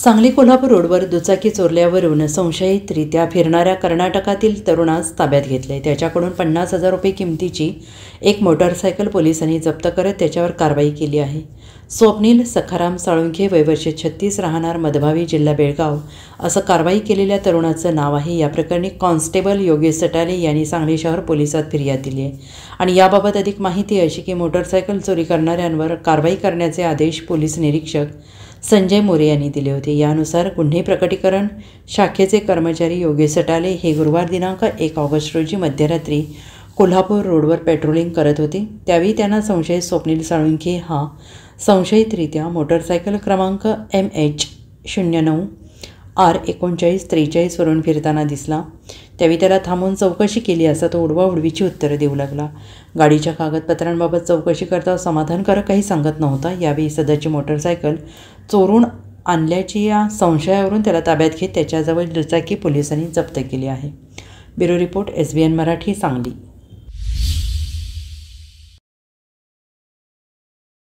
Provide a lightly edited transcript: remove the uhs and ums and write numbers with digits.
सांगली कोल्हापूर रोडवर दुचाकी चोरल्यावरून संशयितरित्या फिरणाऱ्या कर्नाटकातील तरुणास ताब्यात घेतले। त्याच्याकडून 50,000 रुपये किमतीची एक मोटारसायकल पोलिसांनी जप्त करत त्याच्यावर कारवाई केली आहे। स्वप्नील सखाराम साळुंखे, वय वर्ष 36, राहणार मधभावी, जिल्हा बेळगाव, असं कारवाई केलेल्या तरुणाचं नाव आहे। या प्रकरणी कॉन्स्टेबल योगेश सटाले यांनी सांगली शहर पोलिसात फिर्याद दिली आहे आणि याबाबत अधिक माहिती अशी की मोटारसायकल चोरी करणाऱ्यांवर कारवाई करण्याचे आदेश पोलीस निरीक्षक संजय मोरे यांनी दिले होते। यानुसार गुन्हे प्रकटीकरण शाखेचे कर्मचारी योगेश सटाले हे गुरुवार दिनांक 1 ऑगस्ट रोजी मध्यरात्री कोल्हापूर रोडवर पेट्रोलिंग करत होते। त्यावेळी त्यांना संशयित स्वप्नील साळुंखे हा संशयितरित्या मोटारसायकल क्रमांक MH09R3943 वरून फिरताना दिसला। त्यावेळी त्याला थांबून चौकशी केली असता तो उडवाउडवीची उत्तरं देऊ लागला। गाडीच्या कागदपत्रांबाबत चौकशी करता समाधानकारक काही सांगत नव्हता। यावेळी सदरची मोटारसायकल चोरून आणल्याची या संशयावरून त्याला ताब्यात घेत त्याच्याजवळ दुचाकी पोलिसांनी जप्त केली आहे। Bureau report SBN Marathi, Sangli.